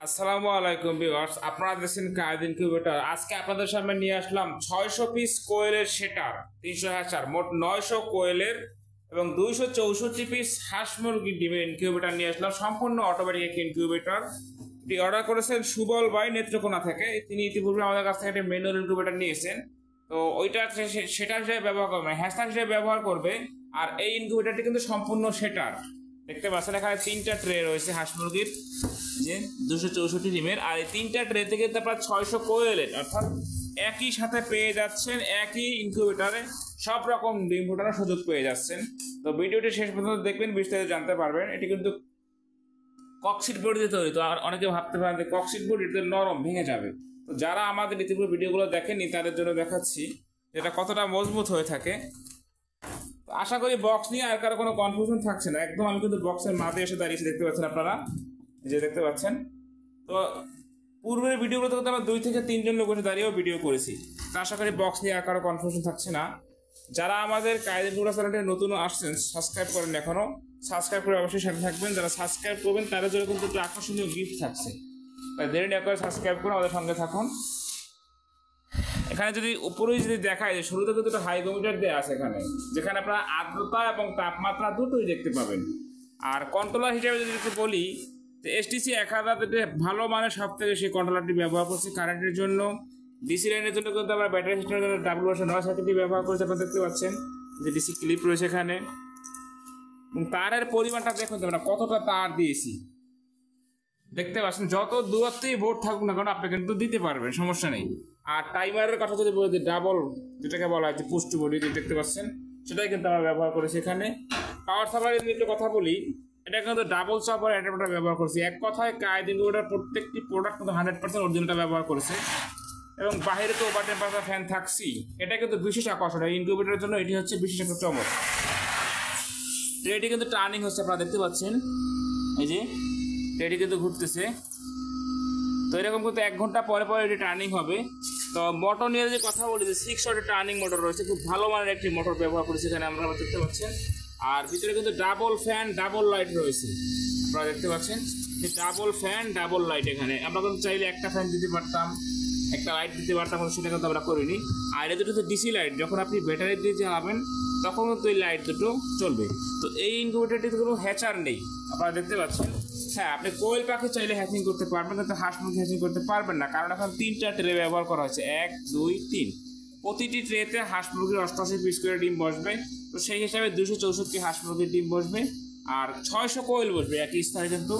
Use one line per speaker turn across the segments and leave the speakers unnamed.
আসসালামু আলাইকুম ভিউয়ার্স, আপনারা দেখছেন কায়েদ ইনকিউবেটর। আজকে আপনাদের সামনে নিয়ে আসলাম 600 পিস কোয়েলের সেটার 300 হ্যাচার, মোট 900 কোয়েলের এবং 264 পিস হাঁস মুরগির ডিমের ইনকিউবেটর নিয়ে আসলাম। সম্পূর্ণ অটোমেটিক একটি ইনকিউবেটর। এটি অর্ডার করেছেন সুবল ভাই নেত্রকোনা থেকে। তিনি ইতিপূর্বে আমাদের কাছ থেকে একটা ম্যানুয়াল ইনকিউবেটর নিয়েছেন। তো ওইটা সেটার হিসেবে ব্যবহার করবে, হ্যাচার হিসেবে ব্যবহার করবে। আর এই ইনকিউবেটরটি কিন্তু সম্পূর্ণ সেটার। দেখতে পাচ্ছেন এখানে 3টা ট্রে রয়েছে হাঁস মুরগির, যে 264 ডিমের। আর এই 3টা ট্রে থেকে আপনার 600 কোয়েলের, অর্থাৎ একই সাথে পেয়ে যাচ্ছেন একই ইনকিউবেটরে সব রকম ডিম ফোটানোর সুযোগ পেয়ে যাচ্ছেন। তো ভিডিওটি শেষ পর্যন্ত দেখবেন, বিস্তারিত জানতে পারবেন। এটি কিন্তু ককশিট বোর্ড দিয়ে তৈরি। তো আর অনেকে ভাবতে পারেন যে ককশিট বোর্ড এটা নরম, ভেঙে যাবে। তো যারা আমাদের ইতিপূর্বে ভিডিওগুলো দেখেননি তাদের জন্য দেখাচ্ছি এটা কতটা মজবুত হয়ে থাকে। আশা করি বক্স নিয়ে আর কারো কোনো কনফিউশন থাকছে না। একদম আমি কিন্তু বক্সের মাঝে এসে দাঁড়িয়েছি, দেখতে পাচ্ছেন আপনারা, যে দেখতে পাচ্ছেন। তো পূর্বের ভিডিওগুলোতে কিন্তু আমরা 2 থেকে 3 জন লোক এসে দাঁড়িয়েও ভিডিও করেছি। তো আশা করি বক্স নিয়ে আর কারো কনফিউশন থাকছে না। যারা আমাদের কায়েদ ইনকিউবেটর চ্যানেলটি নতুন আসছেন, সাবস্ক্রাইব করেন এখনো, সাবস্ক্রাইব করে অবশ্যই সাথে থাকবেন। যারা সাবস্ক্রাইব করবেন তাদের জন্য কিন্তু একটু আকর্ষণীয় গিফট থাকছে, তাই দেরি না করে সাবস্ক্রাইব করে আমাদের সঙ্গে থাকুন। এখানে যদি উপরেই যদি দেখায় যে শুরুতে কিন্তু একটা হাইগ্রোমিটার দেওয়া আছে এখানে, যেখানে আপনারা আর্দ্রতা এবং তাপমাত্রা দুটোই দেখতে পাবেন। আর কন্ট্রোলার হিসেবে যদি একটু বলি, যে এসটিসি 1000 ভালো মানের সব থেকে সেই কন্ট্রোলারটি ব্যবহার করছি কারেন্টের জন্য। ডিসি লাইনের জন্য কিন্তু আমরা ব্যাটারি সিস্টেমের জন্য WS960টি ব্যবহার করছি। আপনারা দেখতে পাচ্ছেন যে ডিসি ক্লিপ রয়েছে এখানে, এবং তারের পরিমাণটা দেখুন আমরা কতটা তার দিয়েছি। দেখতে পাচ্ছেন যত দূরত্বেই বোর্ড থাকুক না কেন আপনি কিন্তু দিতে পারবেন, সমস্যা নেই। আর টাইমারের কথা যদি বলে দিই, ডাবল যেটাকে বলা হয় যে পুশ টু বডি, দেখতে পাচ্ছেন সেটাই কিন্তু আমরা ব্যবহার করেছি এখানে। পাওয়ার সাপ্লাই যদি একটু কথা বলি, এটা কিন্তু ডাবল চাপার অ্যাডাপ্টার ব্যবহার করেছি। এক কথায় কায়েদ ইনকিউবেটর প্রত্যেকটি প্রোডাক্ট কিন্তু 100% অরিজিনালটা ব্যবহার করেছে। এবং বাইরে তো ওভার টেম্পারেচার ফ্যান থাকছি, এটা কিন্তু বিশেষ আকর্ষণ এই ইনকিউবেটরের জন্য। এটি হচ্ছে বিশেষ একটা চমক। ট্রেটি কিন্তু টার্নিং হচ্ছে, আপনারা দেখতে পাচ্ছেন, এই যে ট্রেটি কিন্তু ঘুরতেছে। তো এরকম কিন্তু 1 ঘন্টা পরে পরে এটি টার্নিং হবে। তো মোটর নিয়ে যে কথা বলি, যে 6 ওয়াটের টার্নিং মোটর রয়েছে, খুব ভালো মানের একটি মোটর ব্যবহার করেছি এখানে, আমরা দেখতে পাচ্ছেন। আর ভিতরে কিন্তু ডাবল ফ্যান ডাবল লাইট রয়েছে, আপনারা দেখতে পাচ্ছেন যে ডাবল ফ্যান ডাবল লাইট। এখানে আমরা কিন্তু চাইলে একটা ফ্যান দিতে পারতাম, একটা লাইট দিতে পারতাম, সেটা কিন্তু আমরা করিনি। আর এটা দুটো তো ডিসি লাইট, যখন আপনি ব্যাটারি দিয়ে চালাবেন তখন কিন্তু এই লাইট দুটো চলবে। তো এই ইনকিউবেটরটিতে কোনো হ্যাচার নেই, আপনারা দেখতে পাচ্ছেন। হ্যাঁ, আপনি কোয়েল পাখি চাইলে হ্যাচিং করতে পারবেন, কিন্তু হাঁস মুরগি হ্যাচিং করতে পারবেন না, কারণ এখন 3টা ট্রে ব্যবহার করা হয়েছে, 1 2 3। প্রতিটি ট্রেতে হাঁস মুরগির 88 পিস করে ডিম বসবে। তো সেই হিসাবে 264 হাঁস মুরগির ডিম বসবে। আর 600 কোয়েল বসবে একই স্থানে, কিন্তু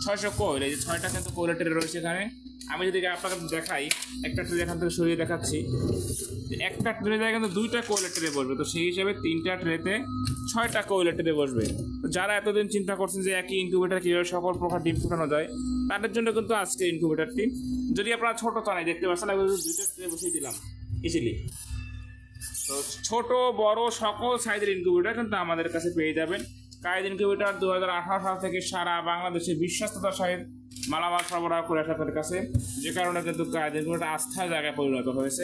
600 কোয়েল, এই যে 6টা কিন্তু কোয়েলের ট্রে রয়েছে এখানে। আমি যদি আপনাকে দেখাই, একটা ট্রে এখান থেকে সরিয়ে দেখাচ্ছি, একটা ট্রে জায়গায় কিন্তু 2টা কোয়েলের ট্রে বসবে। তো সেই হিসাবে 3টা ট্রেতে 6টা কোয়েলের ট্রে বসবে। তো যারা এতদিন চিন্তা করছেন যে একই ইনকিউবেটর কীভাবে সকল প্রকার ডিম ফোটানো যায়, তাদের জন্য কিন্তু আজকে ইনকিউবেটরটি। যদি আপনারা ছোটো চান, দেখতে পাচ্ছেন আমি 2টা ট্রে বসিয়ে দিলাম ইজিলি। তো ছোট বড় সকল সাইজের ইনকিউবেটর কিন্তু আমাদের কাছে পেয়ে যাবেন। কায়েদ ইনকিউবেটর 2018 সাল থেকে সারা বাংলাদেশে বিশ্বস্ততার সহিত মালামাল সরবরাহ করে আসে আপনাদের কাছে, যে কারণে কিন্তু কায়েদ ইনকিউবেটর আস্থার জায়গায় পরিণত হয়েছে।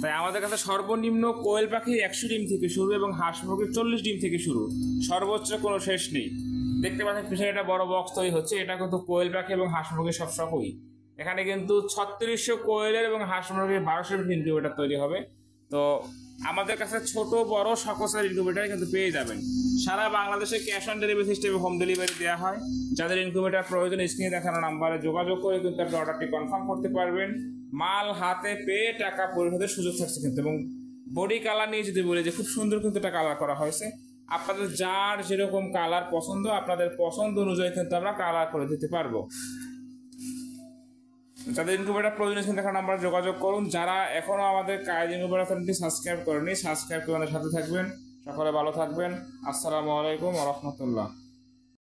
তাই আমাদের কাছে সর্বনিম্ন কোয়েল পাখি 100 ডিম থেকে শুরু এবং হাঁস মুরগির 40 ডিম থেকে শুরু, সর্বোচ্চ কোনো শেষ নেই। দেখতে পাচ্ছেন পিছনে একটা বড় বক্স তৈরি হচ্ছে, এটা কিন্তু কোয়েল পাখি এবং হাঁস মুরগির সব সহই। এখানে কিন্তু 3600 কোয়েলের এবং হাঁস মুরগির 1200 ইনকিউবেটর তৈরি হবে। তো আমাদের কাছে ছোট বড় সকল সাইজের ইনকিউবেটর কিন্তু পেয়ে যাবেন। সারা বাংলাদেশে ক্যাশ অন ডেলিভারি সিস্টেমে হোম ডেলিভারি দেওয়া হয়। যাদের ইনকিউবেটর প্রয়োজন স্ক্রিনে দেখানো নাম্বারে যোগাযোগ করে কিন্তু আপনি অর্ডারটি কনফার্ম করতে পারবেন। মাল হাতে পেয়ে টাকা পরিশোধের সুযোগ থাকছে কিন্তু। এবং বডি কালার নিয়ে যদি বলি, যে খুব সুন্দর কিন্তু একটা কালার করা হয়েছে। আপনাদের যার যেরকম কালার পছন্দ, আপনাদের পছন্দ অনুযায়ী কিন্তু আমরা কালার করে দিতে পারবো। যাদের ইনকিউবেটর প্রয়োজন স্ক্রিনে দেখানো নাম্বারে যোগাযোগ করুন। যারা এখনও আমাদের কায়েদ ইনকিউবেটর চ্যানেলটি সাবস্ক্রাইব করেনি, সাবস্ক্রাইব করে আমাদের সাথে থাকবেন। সকলে ভালো থাকবেন। আসসালামু আলাইকুম ওয়া রাহমাতুল্লাহ।